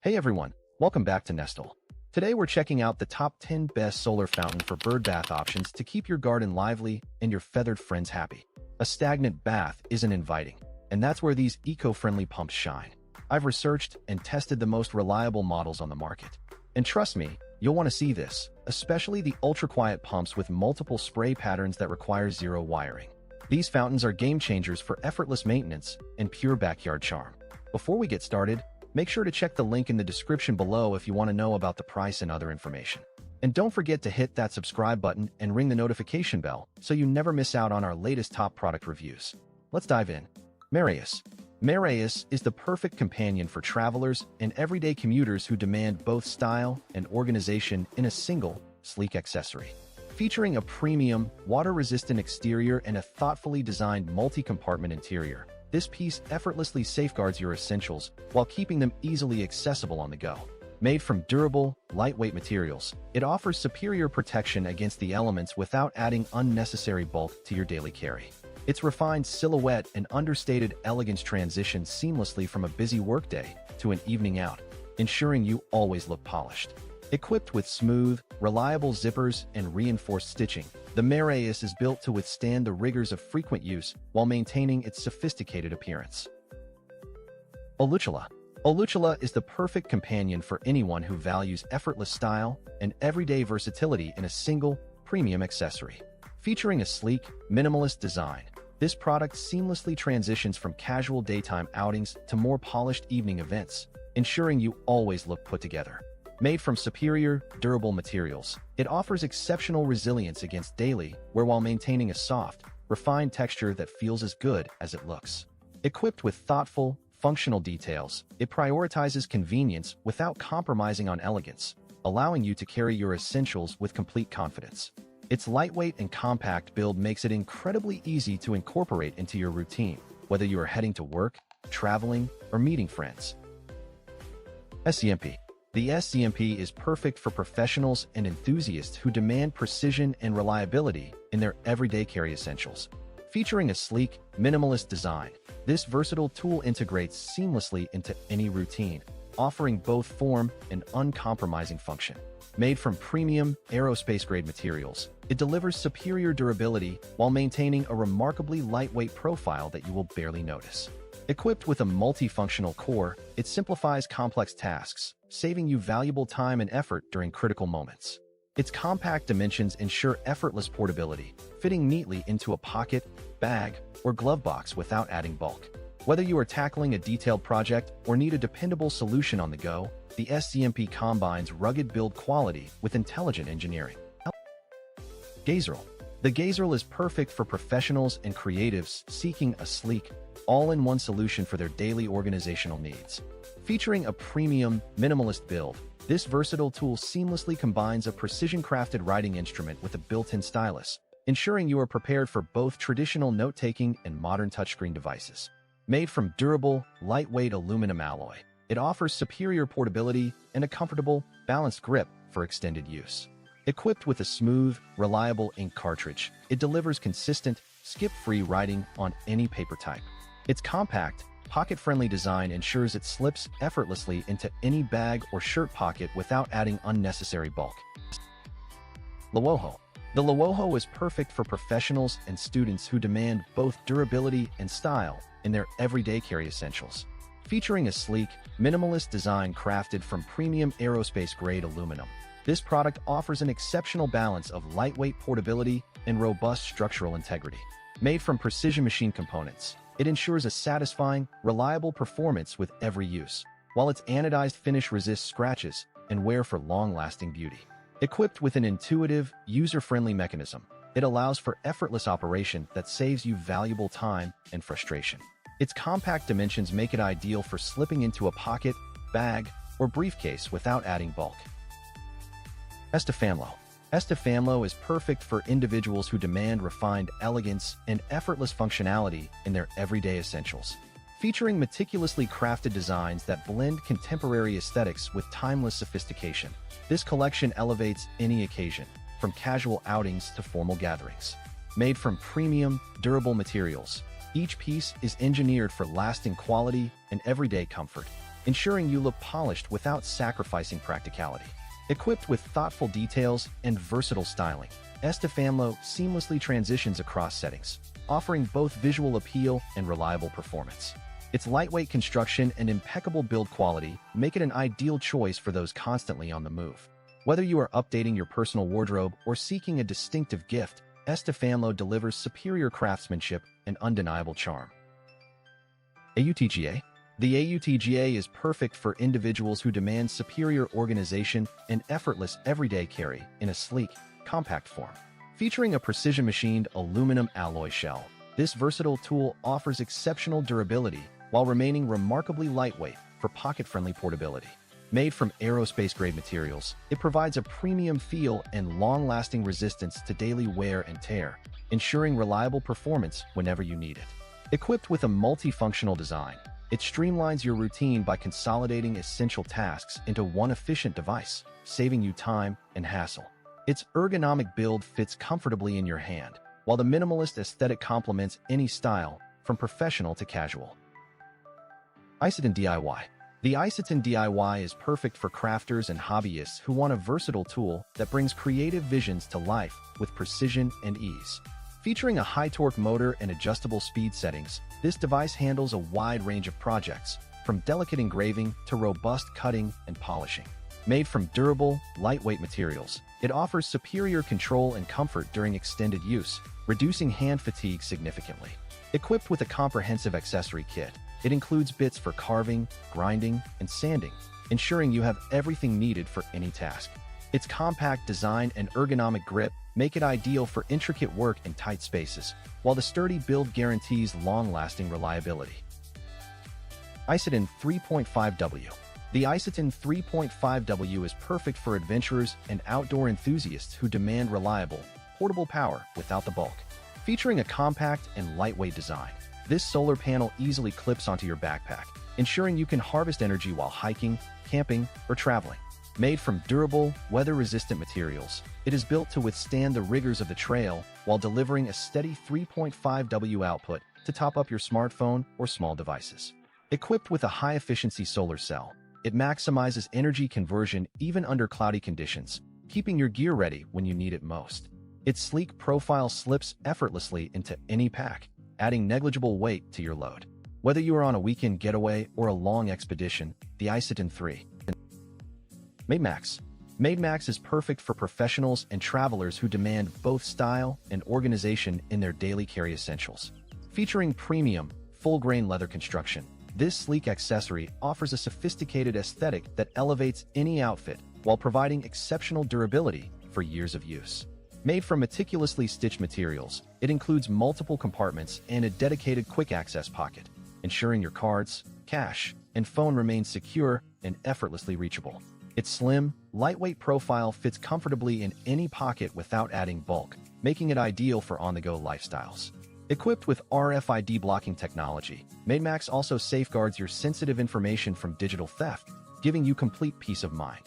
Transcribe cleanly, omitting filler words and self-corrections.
Hey everyone, welcome back to Nestle. Today we're checking out the top 10 best solar fountain for bird bath options to keep your garden lively and your feathered friends happy. A stagnant bath isn't inviting, and that's where these eco-friendly pumps shine. I've researched and tested the most reliable models on the market. And trust me, you'll want to see this, especially the ultra-quiet pumps with multiple spray patterns that require zero wiring. These fountains are game changers for effortless maintenance and pure backyard charm. Before we get started, make sure to check the link in the description below if you want to know about the price and other information. And don't forget to hit that subscribe button and ring the notification bell so you never miss out on our latest top product reviews. Let's dive in. Maraiss. Maraiss is the perfect companion for travelers and everyday commuters who demand both style and organization in a single, sleek accessory. Featuring a premium, water-resistant exterior and a thoughtfully designed multi-compartment interior, this piece effortlessly safeguards your essentials while keeping them easily accessible on the go. Made from durable, lightweight materials, it offers superior protection against the elements without adding unnecessary bulk to your daily carry. Its refined silhouette and understated elegance transition seamlessly from a busy workday to an evening out, ensuring you always look polished. Equipped with smooth, reliable zippers and reinforced stitching, the Maraiss is built to withstand the rigors of frequent use while maintaining its sophisticated appearance. Olutula. Olutula is the perfect companion for anyone who values effortless style and everyday versatility in a single, premium accessory. Featuring a sleek, minimalist design, this product seamlessly transitions from casual daytime outings to more polished evening events, ensuring you always look put together. Made from superior, durable materials, it offers exceptional resilience against daily wear while maintaining a soft, refined texture that feels as good as it looks. Equipped with thoughtful, functional details, it prioritizes convenience without compromising on elegance, allowing you to carry your essentials with complete confidence. Its lightweight and compact build makes it incredibly easy to incorporate into your routine, whether you are heading to work, traveling, or meeting friends. SZMP. The SZMP is perfect for professionals and enthusiasts who demand precision and reliability in their everyday carry essentials. Featuring a sleek, minimalist design, this versatile tool integrates seamlessly into any routine, offering both form and uncompromising function. Made from premium, aerospace-grade materials, it delivers superior durability while maintaining a remarkably lightweight profile that you will barely notice. Equipped with a multifunctional core, it simplifies complex tasks, saving you valuable time and effort during critical moments. Its compact dimensions ensure effortless portability, fitting neatly into a pocket, bag, or glove box without adding bulk. Whether you are tackling a detailed project or need a dependable solution on the go, the SZMP combines rugged build quality with intelligent engineering. GAIZERL. The GAIZERL is perfect for professionals and creatives seeking a sleek, all-in-one solution for their daily organizational needs. Featuring a premium, minimalist build, this versatile tool seamlessly combines a precision-crafted writing instrument with a built-in stylus, ensuring you are prepared for both traditional note-taking and modern touchscreen devices. Made from durable, lightweight aluminum alloy, it offers superior portability and a comfortable, balanced grip for extended use. Equipped with a smooth, reliable ink cartridge, it delivers consistent, skip-free writing on any paper type. Its compact, pocket-friendly design ensures it slips effortlessly into any bag or shirt pocket without adding unnecessary bulk. LAWOHO. The LAWOHO is perfect for professionals and students who demand both durability and style in their everyday carry essentials. Featuring a sleek, minimalist design crafted from premium aerospace-grade aluminum, this product offers an exceptional balance of lightweight portability and robust structural integrity. Made from precision machine components, it ensures a satisfying, reliable performance with every use, while its anodized finish resists scratches and wear for long-lasting beauty. Equipped with an intuitive, user-friendly mechanism, it allows for effortless operation that saves you valuable time and frustration. Its compact dimensions make it ideal for slipping into a pocket, bag, or briefcase without adding bulk. Estefanlo. Estefanlo is perfect for individuals who demand refined elegance and effortless functionality in their everyday essentials. Featuring meticulously crafted designs that blend contemporary aesthetics with timeless sophistication, this collection elevates any occasion, from casual outings to formal gatherings. Made from premium, durable materials, each piece is engineered for lasting quality and everyday comfort, ensuring you look polished without sacrificing practicality. Equipped with thoughtful details and versatile styling, Estefanlo seamlessly transitions across settings, offering both visual appeal and reliable performance. Its lightweight construction and impeccable build quality make it an ideal choice for those constantly on the move. Whether you are updating your personal wardrobe or seeking a distinctive gift, Estefanlo delivers superior craftsmanship and undeniable charm. AUTGA. The AUTGA is perfect for individuals who demand superior organization and effortless everyday carry in a sleek, compact form. Featuring a precision-machined aluminum alloy shell, this versatile tool offers exceptional durability while remaining remarkably lightweight for pocket-friendly portability. Made from aerospace-grade materials, it provides a premium feel and long-lasting resistance to daily wear and tear, ensuring reliable performance whenever you need it. Equipped with a multifunctional design, it streamlines your routine by consolidating essential tasks into one efficient device, saving you time and hassle. Its ergonomic build fits comfortably in your hand, while the minimalist aesthetic complements any style, from professional to casual. AISITIN DIY. The AISITIN DIY is perfect for crafters and hobbyists who want a versatile tool that brings creative visions to life with precision and ease. Featuring a high-torque motor and adjustable speed settings, this device handles a wide range of projects, from delicate engraving to robust cutting and polishing. Made from durable, lightweight materials, it offers superior control and comfort during extended use, reducing hand fatigue significantly. Equipped with a comprehensive accessory kit, it includes bits for carving, grinding, and sanding, ensuring you have everything needed for any task. Its compact design and ergonomic grip make it ideal for intricate work in tight spaces, while the sturdy build guarantees long-lasting reliability. AISITIN 3.5W. The AISITIN 3.5W is perfect for adventurers and outdoor enthusiasts who demand reliable, portable power without the bulk. Featuring a compact and lightweight design, this solar panel easily clips onto your backpack, ensuring you can harvest energy while hiking, camping, or traveling. Made from durable, weather-resistant materials, it is built to withstand the rigors of the trail while delivering a steady 3.5W output to top up your smartphone or small devices. Equipped with a high-efficiency solar cell, it maximizes energy conversion even under cloudy conditions, keeping your gear ready when you need it most. Its sleek profile slips effortlessly into any pack, adding negligible weight to your load. Whether you are on a weekend getaway or a long expedition, the AISITIN 3. Mademax. Mademax is perfect for professionals and travelers who demand both style and organization in their daily carry essentials. Featuring premium, full-grain leather construction, this sleek accessory offers a sophisticated aesthetic that elevates any outfit while providing exceptional durability for years of use. Made from meticulously stitched materials, it includes multiple compartments and a dedicated quick-access pocket, ensuring your cards, cash, and phone remain secure and effortlessly reachable. Its slim, lightweight profile fits comfortably in any pocket without adding bulk, making it ideal for on-the-go lifestyles. Equipped with RFID blocking technology, Mademax also safeguards your sensitive information from digital theft, giving you complete peace of mind.